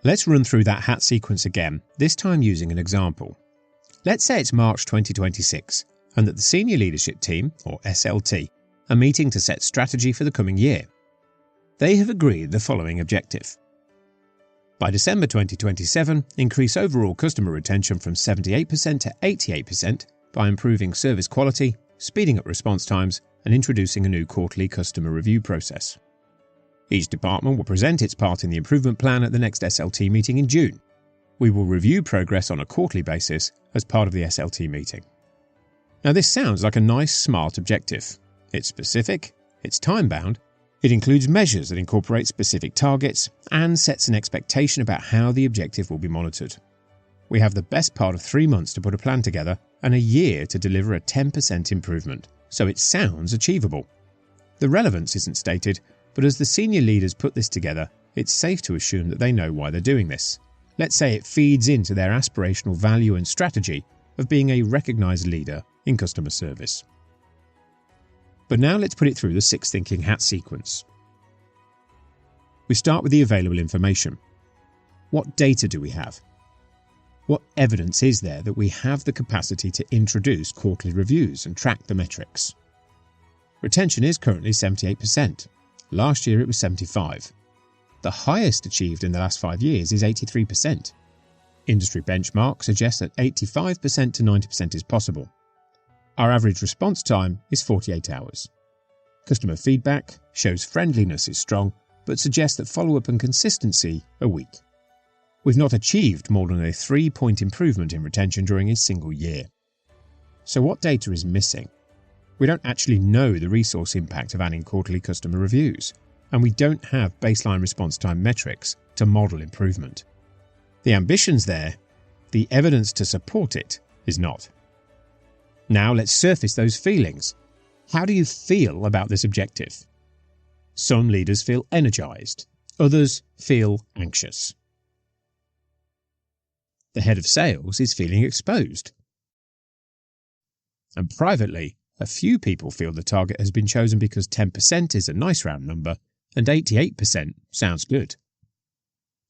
Let's run through that hat sequence again, this time using an example. Let's say it's March 2026 and that the Senior Leadership Team, or SLT, are meeting to set strategy for the coming year. They have agreed the following objective. By December 2027, increase overall customer retention from 78% to 88% by improving service quality, speeding up response times, and introducing a new quarterly customer review process. Each department will present its part in the improvement plan at the next SLT meeting in June. We will review progress on a quarterly basis as part of the SLT meeting. Now this sounds like a nice, smart objective. It's specific, it's time-bound, it includes measures that incorporate specific targets, and sets an expectation about how the objective will be monitored. We have the best part of 3 months to put a plan together and a year to deliver a 10% improvement, so it sounds achievable. The relevance isn't stated, but as the senior leaders put this together, it's safe to assume that they know why they're doing this. Let's say it feeds into their aspirational value and strategy of being a recognised leader in customer service. But now let's put it through the 6 thinking hat sequence. We start with the available information. What data do we have? What evidence is there that we have the capacity to introduce quarterly reviews and track the metrics? Retention is currently 78%. Last year it was 75%. The highest achieved in the last 5 years is 83%. Industry benchmark suggests that 85% to 90% is possible. Our average response time is 48 hours. Customer feedback shows friendliness is strong, but suggests that follow-up and consistency are weak. We've not achieved more than a 3-point improvement in retention during a single year. So what data is missing? We don't actually know the resource impact of adding quarterly customer reviews, and we don't have baseline response time metrics to model improvement. The ambition's there, the evidence to support it is not. Now let's surface those feelings. How do you feel about this objective? Some leaders feel energized, others feel anxious. The head of sales is feeling exposed. And privately, a few people feel the target has been chosen because 10% is a nice round number and 88% sounds good.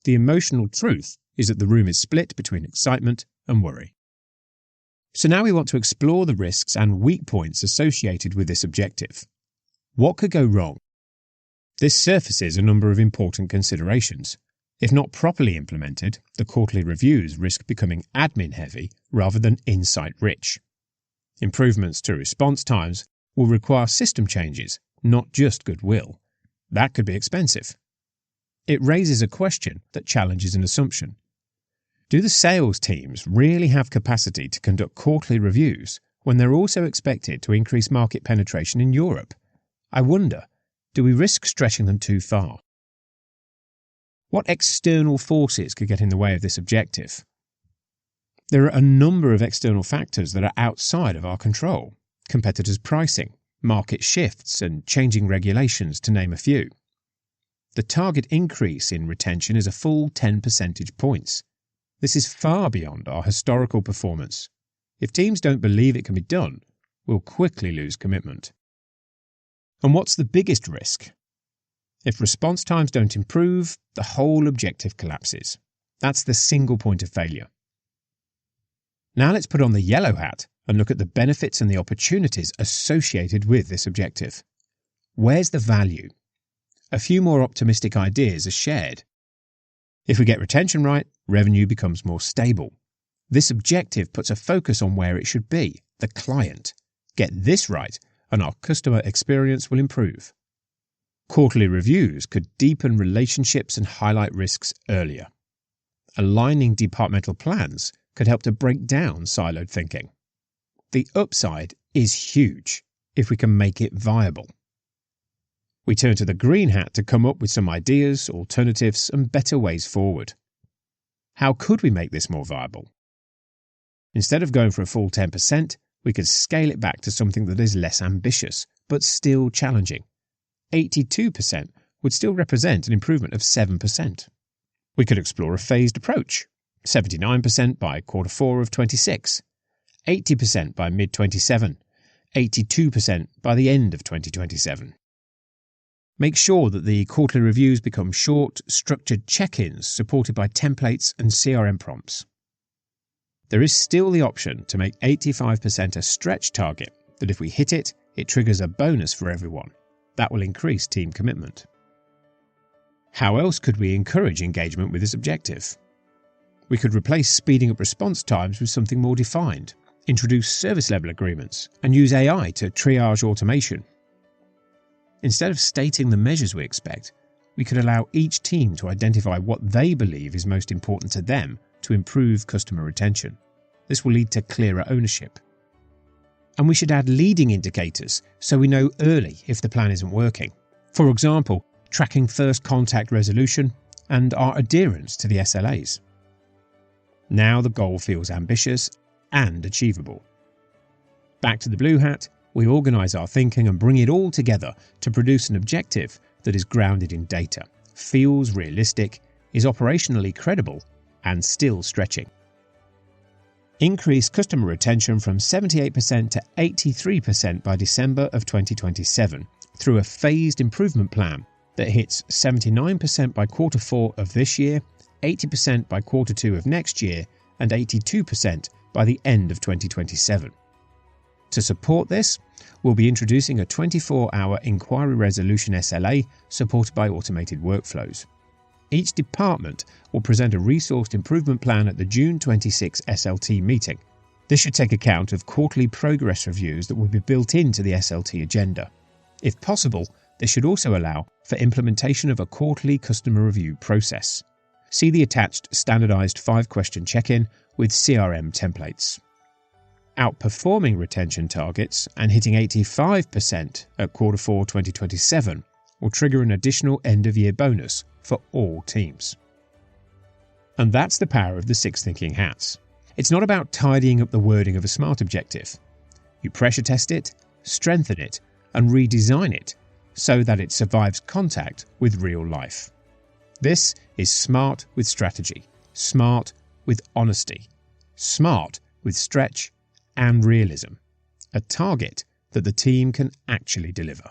The emotional truth is that the room is split between excitement and worry. So now we want to explore the risks and weak points associated with this objective. What could go wrong? This surfaces a number of important considerations. If not properly implemented, the quarterly reviews risk becoming admin-heavy rather than insight-rich. Improvements to response times will require system changes, not just goodwill. That could be expensive. It raises a question that challenges an assumption. Do the sales teams really have capacity to conduct quarterly reviews when they're also expected to increase market penetration in Europe? I wonder, do we risk stretching them too far? What external forces could get in the way of this objective? There are a number of external factors that are outside of our control. Competitors' pricing, market shifts, and changing regulations, to name a few. The target increase in retention is a full 10 percentage points. This is far beyond our historical performance. If teams don't believe it can be done, we'll quickly lose commitment. And what's the biggest risk? If response times don't improve, the whole objective collapses. That's the single point of failure. Now let's put on the yellow hat and look at the benefits and the opportunities associated with this objective. Where's the value? A few more optimistic ideas are shared. If we get retention right, revenue becomes more stable. This objective puts a focus on where it should be, the client. Get this right, and our customer experience will improve. Quarterly reviews could deepen relationships and highlight risks earlier. Aligning departmental plans could help to break down siloed thinking. The upside is huge if we can make it viable. We turn to the green hat to come up with some ideas, alternatives, and better ways forward. How could we make this more viable? Instead of going for a full 10%, we could scale it back to something that is less ambitious, but still challenging. 82% would still represent an improvement of 7%. We could explore a phased approach. 79% by Q4 of 26, 80% by mid-27, 82% by the end of 2027. Make sure that the quarterly reviews become short, structured check-ins supported by templates and CRM prompts. There is still the option to make 85% a stretch target, that if we hit it, it triggers a bonus for everyone. That will increase team commitment. How else could we encourage engagement with this objective? We could replace speeding up response times with something more defined, introduce service level agreements, and use AI to triage automation. Instead of stating the measures we expect, we could allow each team to identify what they believe is most important to them to improve customer retention. This will lead to clearer ownership. And we should add leading indicators so we know early if the plan isn't working. For example, tracking first contact resolution and our adherence to the SLAs. Now the goal feels ambitious and achievable. Back to the Blue Hat, we organise our thinking and bring it all together to produce an objective that is grounded in data, feels realistic, is operationally credible, and still stretching. Increase customer retention from 78% to 83% by December of 2027 through a phased improvement plan that hits 79% by Q4 of this year, 80% by Q2 of next year, and 82% by the end of 2027. To support this, we'll be introducing a 24-hour inquiry resolution SLA supported by automated workflows. Each department will present a resourced improvement plan at the June 26 SLT meeting. This should take account of quarterly progress reviews that will be built into the SLT agenda. If possible, this should also allow for implementation of a quarterly customer review process. See the attached standardized 5-question check-in with CRM templates. Outperforming retention targets and hitting 85% at Q4 2027 will trigger an additional end-of-year bonus for all teams. And that's the power of the 6 thinking hats. It's not about tidying up the wording of a SMART objective. You pressure test it, strengthen it, and redesign it so that it survives contact with real life. This is SMART with strategy, SMART with honesty, SMART with stretch and realism, a target that the team can actually deliver.